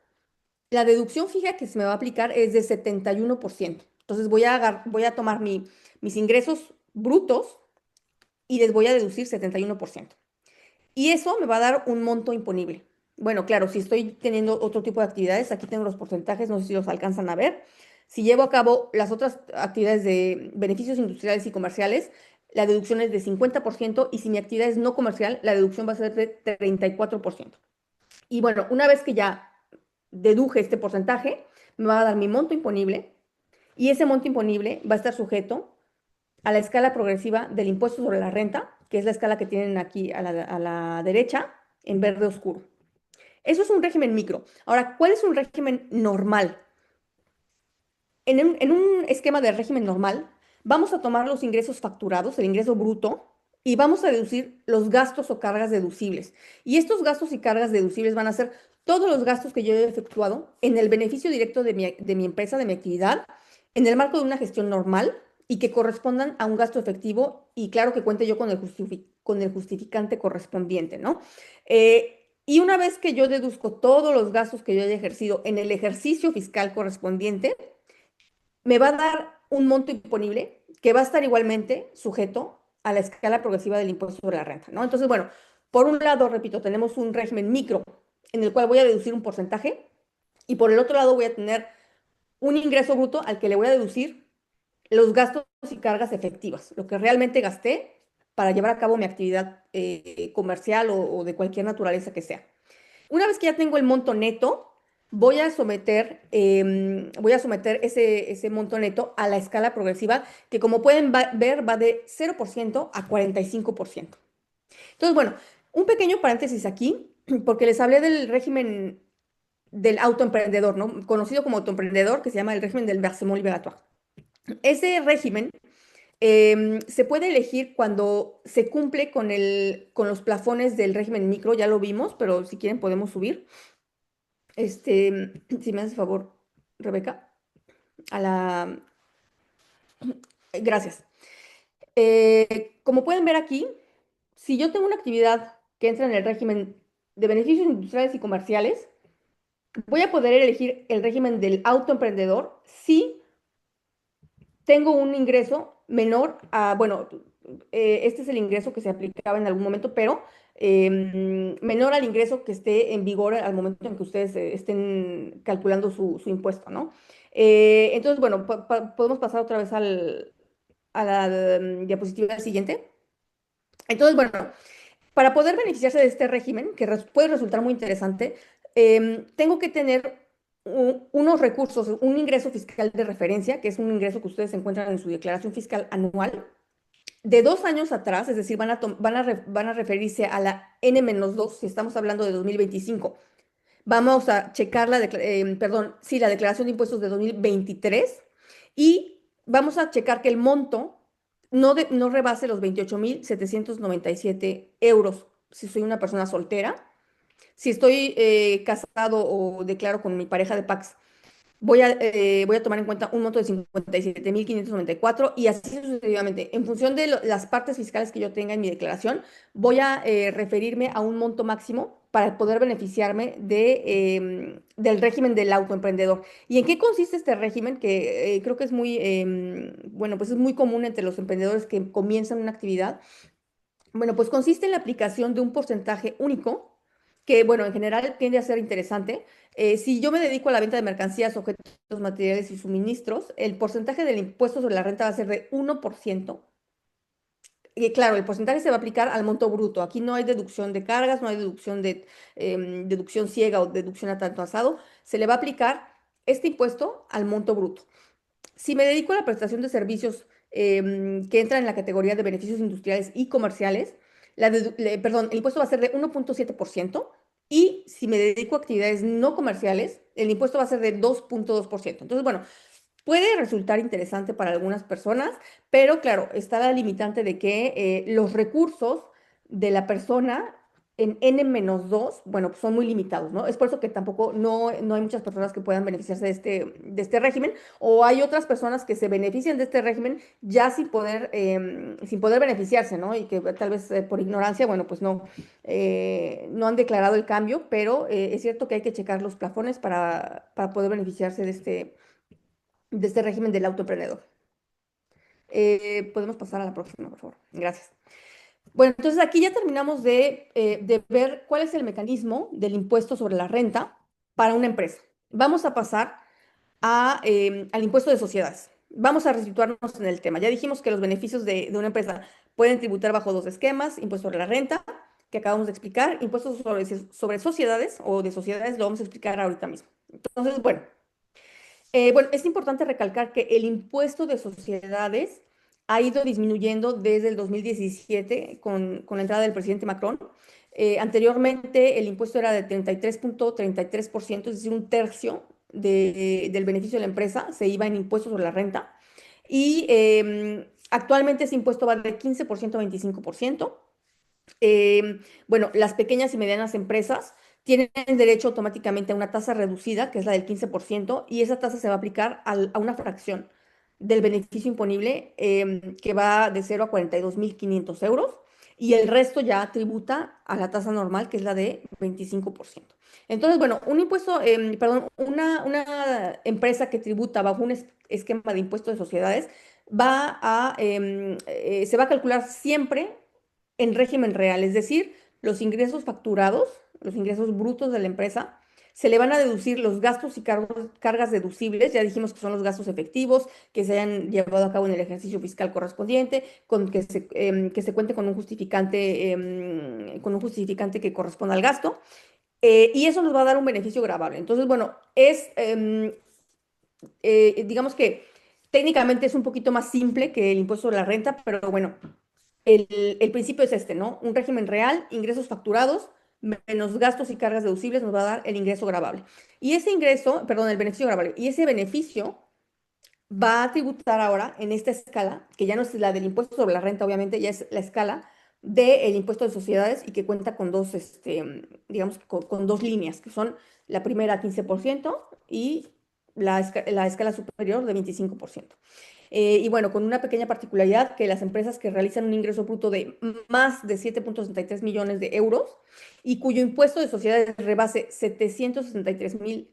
la deducción fija que se me va a aplicar es de 71%. Entonces voy a tomar mis ingresos brutos y les voy a deducir 71%. Y eso me va a dar un monto imponible. Bueno, claro, si estoy teniendo otro tipo de actividades, aquí tengo los porcentajes, no sé si los alcanzan a ver. Si llevo a cabo las otras actividades de beneficios industriales y comerciales, la deducción es de 50% y si mi actividad es no comercial, la deducción va a ser de 34%. Y bueno, una vez que ya deduje este porcentaje, me va a dar mi monto imponible y ese monto imponible va a estar sujeto a la escala progresiva del impuesto sobre la renta, que es la escala que tienen aquí a la derecha, en verde oscuro. Eso es un régimen micro. Ahora, ¿cuál es un régimen normal? En un esquema de régimen normal, vamos a tomar los ingresos facturados, el ingreso bruto, y vamos a deducir los gastos o cargas deducibles. Y estos gastos y cargas deducibles van a ser todos los gastos que yo he efectuado en el beneficio directo de mi empresa, de mi actividad, en el marco de una gestión normal y que correspondan a un gasto efectivo y claro que cuente yo con el justificante correspondiente, ¿no? Y una vez que yo deduzco todos los gastos que yo haya ejercido en el ejercicio fiscal correspondiente, me va a dar un monto imponible que va a estar igualmente sujeto a la escala progresiva del impuesto sobre la renta, ¿no? Entonces, bueno, por un lado, repito, tenemos un régimen micro en el cual voy a deducir un porcentaje y por el otro lado voy a tener un ingreso bruto al que le voy a deducir los gastos y cargas efectivas, lo que realmente gasté para llevar a cabo mi actividad comercial o de cualquier naturaleza que sea. Una vez que ya tengo el monto neto, voy a someter ese monto neto a la escala progresiva, que como pueden ver va de 0% a 45%. Entonces, bueno, un pequeño paréntesis aquí, porque les hablé del régimen del autoemprendedor, ¿no? Conocido como autoemprendedor, que se llama el régimen del versement libératoire. Ese régimen se puede elegir cuando se cumple con los plafones del régimen micro, ya lo vimos, pero si quieren podemos subir. Si me haces favor, Rebeca, a la... Gracias. Como pueden ver aquí, si yo tengo una actividad que entra en el régimen de beneficios industriales y comerciales, voy a poder elegir el régimen del autoemprendedor si tengo un ingreso menor a, bueno, este es el ingreso que se aplicaba en algún momento, pero menor al ingreso que esté en vigor al momento en que ustedes estén calculando su impuesto, ¿no? Entonces, bueno, podemos pasar otra vez a la diapositiva siguiente. Entonces, bueno, para poder beneficiarse de este régimen, que puede resultar muy interesante, tengo que tener unos recursos, un ingreso fiscal de referencia, que es un ingreso que ustedes encuentran en su declaración fiscal anual, de 2 años atrás, es decir, van a referirse a la N-2, si estamos hablando de 2025. Vamos a checar la declaración de impuestos de 2023 y vamos a checar que el monto no rebase los 28,797 euros si soy una persona soltera. Si estoy casado o declaro con mi pareja de Pax, voy a tomar en cuenta un monto de 57,594 y así sucesivamente. En función de las partes fiscales que yo tenga en mi declaración, voy a referirme a un monto máximo para poder beneficiarme del régimen del autoemprendedor. ¿Y en qué consiste este régimen? Que creo que es muy, bueno, pues es muy común entre los emprendedores que comienzan una actividad. Bueno, pues consiste en la aplicación de un porcentaje único, que, bueno, en general tiende a ser interesante. Si yo me dedico a la venta de mercancías, objetos, materiales y suministros, el porcentaje del impuesto sobre la renta va a ser de 1%. Y claro, el porcentaje se va a aplicar al monto bruto. Aquí no hay deducción de cargas, no hay deducción de deducción ciega o deducción a tanto asado. Se le va a aplicar este impuesto al monto bruto. Si me dedico a la prestación de servicios que entran en la categoría de beneficios industriales y comerciales, perdón, el impuesto va a ser de 1.7%. Y si me dedico a actividades no comerciales, el impuesto va a ser de 2.2%. Entonces, bueno, puede resultar interesante para algunas personas, pero claro, está la limitante de que los recursos de la persona en N-2, bueno, pues son muy limitados, ¿no? Es por eso que tampoco no hay muchas personas que puedan beneficiarse de este régimen, o hay otras personas que se benefician de este régimen ya sin poder beneficiarse, ¿no? Y que tal vez por ignorancia, bueno, pues no han declarado el cambio, pero es cierto que hay que checar los plafones para poder beneficiarse de este régimen del autoemprendedor. Podemos pasar a la próxima, por favor. Gracias. Bueno, entonces aquí ya terminamos de ver cuál es el mecanismo del impuesto sobre la renta para una empresa. Vamos a pasar al impuesto de sociedades. Vamos a resituarnos en el tema. Ya dijimos que los beneficios de una empresa pueden tributar bajo dos esquemas: impuesto sobre la renta, que acabamos de explicar, impuestos sobre sociedades o de sociedades, lo vamos a explicar ahorita mismo. Entonces, bueno, es importante recalcar que el impuesto de sociedades ha ido disminuyendo desde el 2017 con la entrada del presidente Macron. Anteriormente el impuesto era de 33.33%, es decir, un tercio del beneficio de la empresa se iba en impuestos sobre la renta. Y actualmente ese impuesto va de 15% a 25%. Bueno, las pequeñas y medianas empresas tienen derecho automáticamente a una tasa reducida, que es la del 15%, y esa tasa se va a aplicar a una fracción del beneficio imponible que va de 0 a 42.500 euros, y el resto ya tributa a la tasa normal, que es la de 25%. Entonces, bueno, perdón, una empresa que tributa bajo un esquema de impuesto de sociedades se va a calcular siempre en régimen real, es decir, los ingresos facturados, los ingresos brutos de la empresa, se le van a deducir los gastos y cargas deducibles. Ya dijimos que son los gastos efectivos que se hayan llevado a cabo en el ejercicio fiscal correspondiente, que se cuente con un justificante que corresponda al gasto, y eso nos va a dar un beneficio gravable. Entonces, bueno, digamos que técnicamente es un poquito más simple que el impuesto de la renta, pero bueno, el principio es este, ¿no? Un régimen real, ingresos facturados, menos gastos y cargas deducibles nos va a dar el ingreso gravable. Y ese ingreso, perdón, el beneficio gravable, y ese beneficio va a tributar ahora en esta escala, que ya no es la del impuesto sobre la renta, obviamente, ya es la escala del impuesto de sociedades, y que cuenta con dos, digamos, con dos líneas, que son la primera 15% y la escala superior de 25%. Y bueno, con una pequeña particularidad, que las empresas que realizan un ingreso bruto de más de 7.63 millones de euros y cuyo impuesto de sociedades rebase 763.000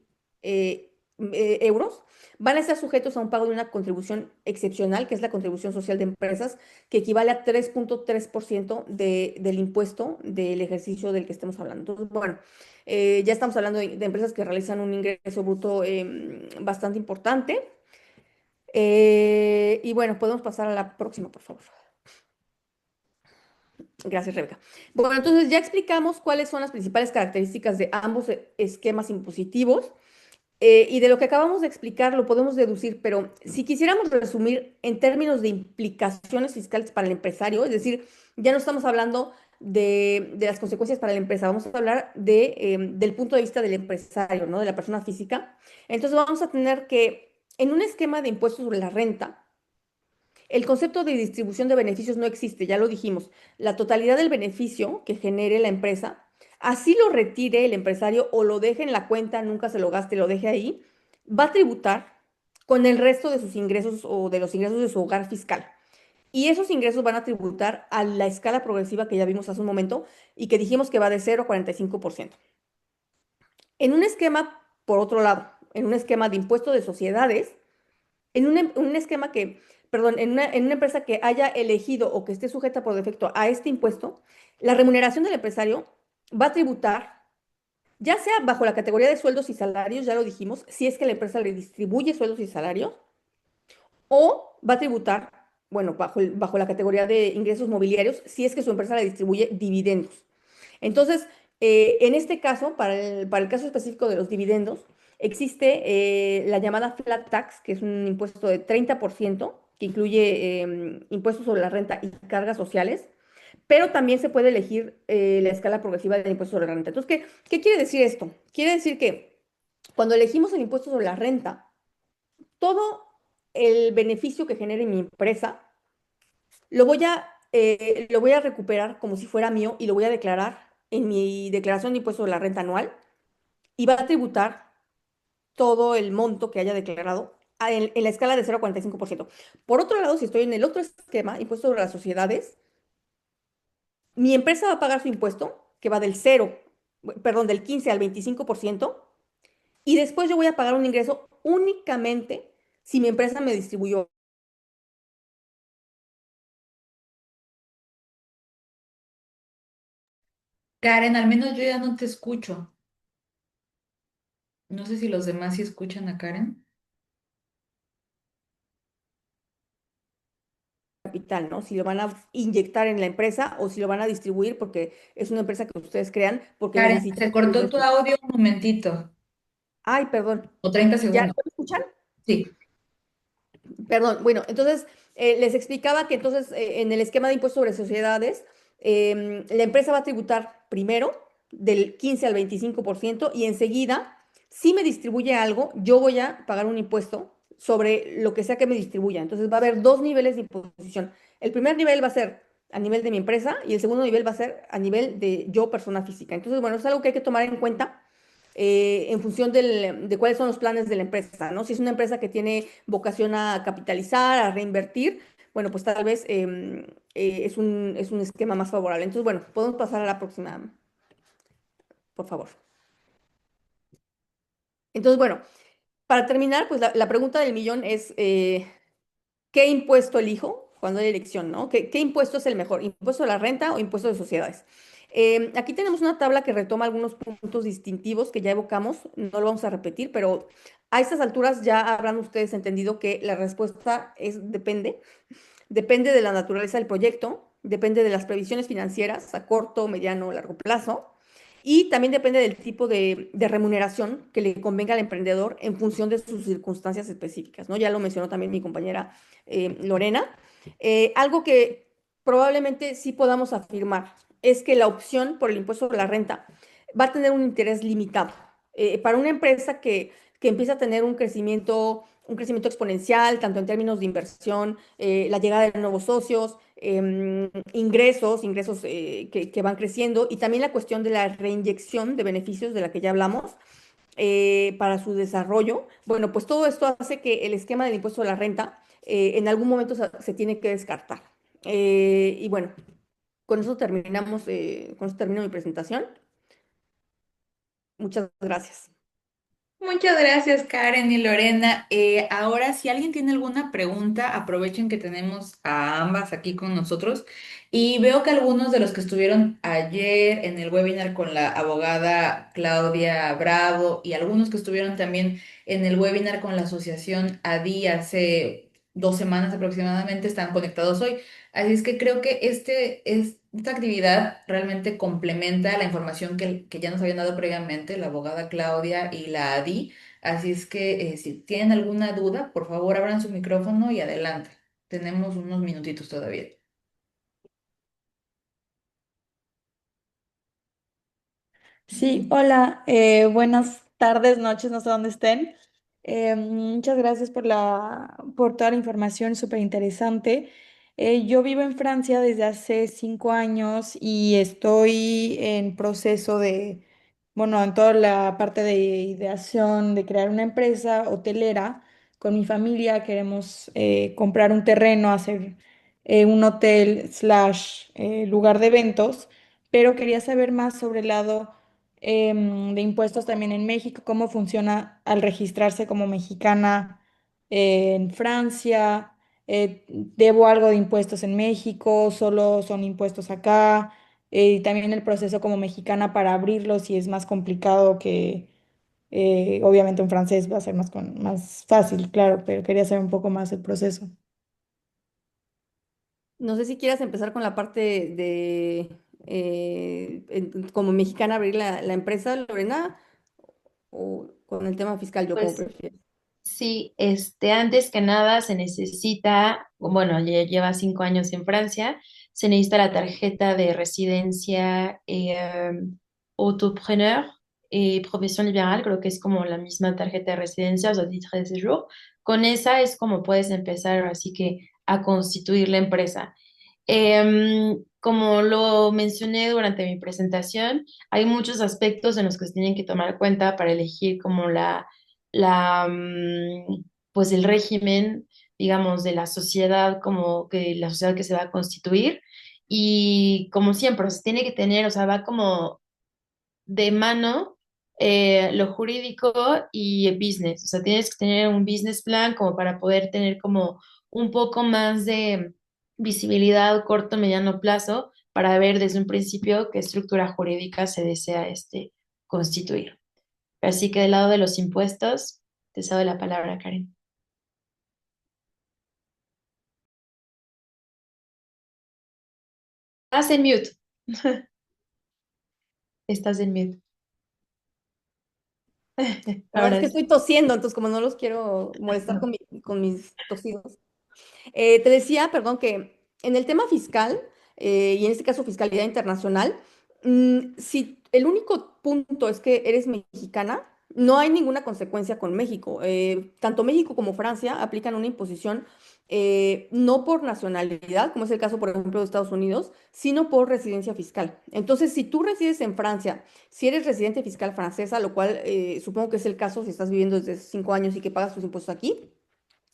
euros, van a estar sujetos a un pago de una contribución excepcional, que es la contribución social de empresas, que equivale a 3.3% del impuesto del ejercicio del que estemos hablando. Entonces, bueno, ya estamos hablando de empresas que realizan un ingreso bruto bastante importante. Y bueno, podemos pasar a la próxima, por favor. Gracias, Rebeca. Bueno, entonces ya explicamos cuáles son las principales características de ambos esquemas impositivos. Y de lo que acabamos de explicar lo podemos deducir, pero si quisiéramos resumir en términos de implicaciones fiscales para el empresario, es decir, ya no estamos hablando de las consecuencias para la empresa, vamos a hablar del punto de vista del empresario, ¿no? De la persona física. Entonces vamos a tener que, en un esquema de impuestos sobre la renta, el concepto de distribución de beneficios no existe, ya lo dijimos. La totalidad del beneficio que genere la empresa, así lo retire el empresario o lo deje en la cuenta, nunca se lo gaste, lo deje ahí, va a tributar con el resto de sus ingresos o de los ingresos de su hogar fiscal. y esos ingresos van a tributar a la escala progresiva que ya vimos hace un momento y que dijimos que va de 0 a 45%. En un esquema, por otro lado, en un esquema de impuesto de sociedades, un esquema que, perdón, en una empresa que haya elegido o que esté sujeta por defecto a este impuesto, la remuneración del empresario va a tributar, ya sea bajo la categoría de sueldos y salarios, ya lo dijimos, si es que la empresa le distribuye sueldos y salarios, o va a tributar, bueno, bajo la categoría de ingresos mobiliarios, si es que su empresa le distribuye dividendos. Entonces, en este caso, para el caso específico de los dividendos, existe la llamada flat tax, que es un impuesto de 30%, que incluye impuestos sobre la renta y cargas sociales, pero también se puede elegir la escala progresiva del impuesto sobre la renta. Entonces, ¿qué quiere decir esto? Quiere decir que cuando elegimos el impuesto sobre la renta, todo el beneficio que genere mi empresa lo voy a recuperar como si fuera mío y lo voy a declarar en mi declaración de impuesto de la renta anual y va a tributar todo el monto que haya declarado en la escala de 0 a 45%. Por otro lado, si estoy en el otro esquema, impuesto sobre las sociedades, mi empresa va a pagar su impuesto, que va del 15 al 25%, y después yo voy a pagar un ingreso únicamente si mi empresa me distribuyó. Karen, al menos yo ya no te escucho. No sé si los demás sí escuchan a Karen. Capital, ¿no? Si lo van a inyectar en la empresa o si lo van a distribuir porque es una empresa que ustedes crean porque Karen, necesitan se un cortó tu ingreso. audio un momentito, Ay, perdón. o 30 ¿Ya segundos. no me escuchan? Sí. Perdón. Bueno, entonces les explicaba que entonces en el esquema de impuestos sobre sociedades, la empresa va a tributar primero del 15 al 25% y enseguida, si me distribuye algo, yo voy a pagar un impuesto sobre lo que sea que me distribuya. Entonces va a haber dos niveles de imposición. El primer nivel va a ser a nivel de mi empresa y el segundo nivel va a ser a nivel de yo, persona física. Entonces, bueno, es algo que hay que tomar en cuenta en función de cuáles son los planes de la empresa, ¿no? Si es una empresa que tiene vocación a capitalizar, a reinvertir, bueno, pues tal vez es un esquema más favorable. Entonces, bueno, podemos pasar a la próxima, por favor. Entonces, bueno, para terminar, pues la pregunta del millón es, ¿qué impuesto elijo cuando hay elección, ¿no? ¿Qué impuesto es el mejor? ¿Impuesto a la renta o impuesto de sociedades? Aquí tenemos una tabla que retoma algunos puntos distintivos que ya evocamos, no lo vamos a repetir, pero a estas alturas ya habrán ustedes entendido que la respuesta depende de la naturaleza del proyecto, depende de las previsiones financieras a corto, mediano o largo plazo, y también depende del tipo de remuneración que le convenga al emprendedor en función de sus circunstancias específicas, ¿no? Ya lo mencionó también mi compañera Lorena. Algo que probablemente sí podamos afirmar es que la opción por el impuesto sobre la renta va a tener un interés limitado. Para una empresa que empieza a tener un crecimiento exponencial, tanto en términos de inversión, la llegada de nuevos socios, ingresos que van creciendo y también la cuestión de la reinyección de beneficios de la que ya hablamos para su desarrollo. Bueno, pues todo esto hace que el esquema del impuesto de la renta en algún momento se tiene que descartar. Y bueno, con eso termino mi presentación. Muchas gracias. Muchas gracias, Karen y Lorena. Ahora, si alguien tiene alguna pregunta, aprovechen que tenemos a ambas aquí con nosotros. Y veo que algunos de los que estuvieron ayer en el webinar con la abogada Claudia Bravo y algunos que estuvieron también en el webinar con la asociación ADI hace 2 semanas aproximadamente están conectados hoy. Así es que creo que esta actividad realmente complementa la información que ya nos habían dado previamente la abogada Claudia y la ADI. Así es que si tienen alguna duda, por favor abran su micrófono y adelante. Tenemos unos minutitos todavía. Sí, hola, buenas tardes, noches, no sé dónde estén. Muchas gracias por toda la información, súper interesante. Yo vivo en Francia desde hace 5 años y estoy en proceso bueno, en toda la parte de ideación de crear una empresa hotelera con mi familia. Queremos comprar un terreno, hacer un hotel slash lugar de eventos, pero quería saber más sobre el lado de impuestos también en México, cómo funciona al registrarse como mexicana en Francia. ¿Debo algo de impuestos en México? ¿Solo son impuestos acá? Y también el proceso como mexicana para abrirlo, si es más complicado que, obviamente un francés va a ser más fácil, claro, pero quería saber un poco más el proceso. No sé si quieras empezar con la parte de, como mexicana, abrir la empresa, Lorena, o con el tema fiscal, yo como Pues prefiero. sí, antes que nada se necesita, bueno, lleva 5 años en Francia, se necesita la tarjeta de residencia autopreneur y profesión liberal, creo que es como la misma tarjeta de residencia, o sea, titre de séjour. Con esa es como puedes empezar, así que a constituir la empresa. Como lo mencioné durante mi presentación, hay muchos aspectos en los que se tienen que tomar cuenta para elegir como pues el régimen, digamos, de la sociedad, como que la sociedad que se va a constituir. Y como siempre, se tiene que tener, o sea, va como de mano lo jurídico y el business. O sea, tienes que tener un business plan como para poder tener como un poco más de visibilidad corto, mediano plazo para ver desde un principio qué estructura jurídica se desea constituir. Así que del lado de los impuestos, te cedo la palabra, Karen. Estás en mute. Estás en mute. Perdón, es Ahora que sí. estoy tosiendo, entonces como no los quiero molestar con mis tosidos. Te decía, perdón, que en el tema fiscal, y en este caso fiscalidad internacional, si el único punto es que eres mexicana, no hay ninguna consecuencia con México. Tanto México como Francia aplican una imposición no por nacionalidad, como es el caso, por ejemplo, de Estados Unidos, sino por residencia fiscal. Entonces, si tú resides en Francia, si eres residente fiscal francesa, lo cual supongo que es el caso si estás viviendo desde 5 años y que pagas tus impuestos aquí,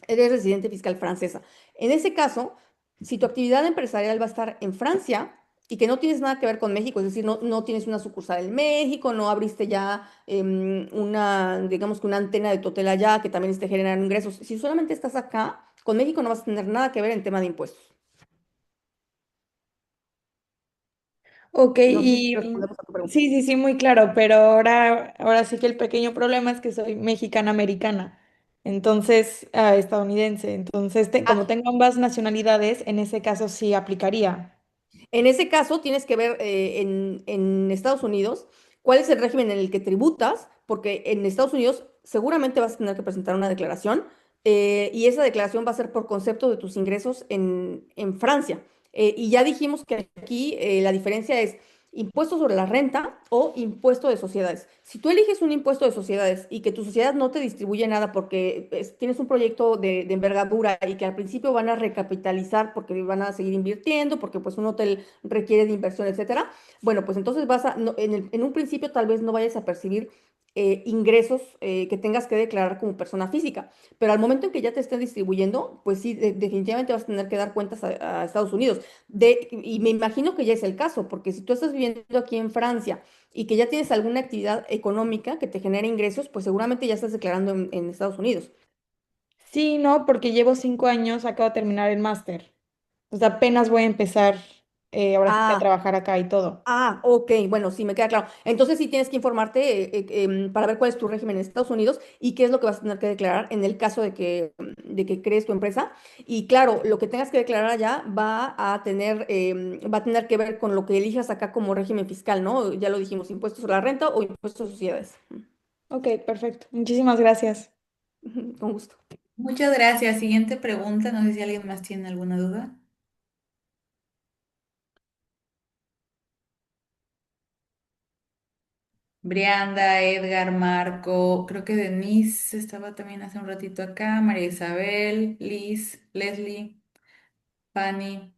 eres residente fiscal francesa. En ese caso, si tu actividad empresarial va a estar en Francia y que no tienes nada que ver con México, es decir, no tienes una sucursal en México, no abriste ya digamos que una antena de tu hotel allá que también esté generando ingresos, si solamente estás acá, con México no vas a tener nada que ver en tema de impuestos. Ok, No sé si y respondemos a tu pregunta. sí, sí, sí, muy claro, pero ahora sí que el pequeño problema es que soy mexicana-americana, entonces, estadounidense, entonces como tengo ambas nacionalidades, en ese caso sí aplicaría. En ese caso, tienes que ver en Estados Unidos cuál es el régimen en el que tributas, porque en Estados Unidos seguramente vas a tener que presentar una declaración y esa declaración va a ser por concepto de tus ingresos en Francia. Y ya dijimos que aquí la diferencia es impuesto sobre la renta o impuesto de sociedades. Si tú eliges un impuesto de sociedades y que tu sociedad no te distribuye nada porque tienes un proyecto de envergadura y que al principio van a recapitalizar porque van a seguir invirtiendo, porque pues un hotel requiere de inversión, etcétera, bueno, pues entonces en un principio tal vez no vayas a percibir ingresos que tengas que declarar como persona física, pero al momento en que ya te estén distribuyendo, pues sí, definitivamente vas a tener que dar cuentas a Estados Unidos. Y me imagino que ya es el caso, porque si tú estás viviendo aquí en Francia y que ya tienes alguna actividad económica que te genere ingresos, pues seguramente ya estás declarando en Estados Unidos. Sí, no, porque llevo 5 años, acabo de terminar el máster, o sea, apenas voy a empezar, ahora sí que a Ah, trabajar acá y todo. ok, bueno, sí, me queda claro. Entonces sí tienes que informarte para ver cuál es tu régimen en Estados Unidos y qué es lo que vas a tener que declarar en el caso de que crees tu empresa. Y claro, lo que tengas que declarar allá va a tener que ver con lo que elijas acá como régimen fiscal, ¿no? Ya lo dijimos, impuestos a la renta o impuestos a sociedades. Ok, perfecto, muchísimas gracias. Con gusto. Muchas gracias. Siguiente pregunta. No sé si alguien más tiene alguna duda. Brianda, Edgar, Marco, creo que Denise estaba también hace un ratito acá, María Isabel, Liz, Leslie, Fanny.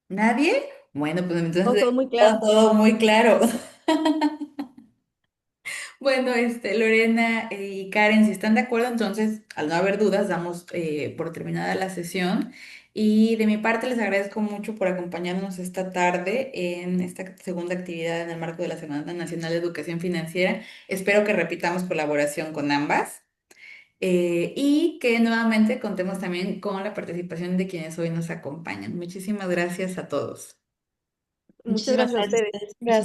¿Nadie? Bueno, pues No, entonces todo muy está claro. todo muy claro. Bueno, Lorena y Karen, si están de acuerdo, entonces, al no haber dudas, damos por terminada la sesión Y de mi parte les agradezco mucho por acompañarnos esta tarde en esta segunda actividad en el marco de la Semana Nacional de Educación Financiera. Espero que repitamos colaboración con ambas. Y que nuevamente contemos también con la participación de quienes hoy nos acompañan. Muchísimas gracias a todos. Muchas Muchísimas gracias a gracias a ustedes. ustedes. Gracias.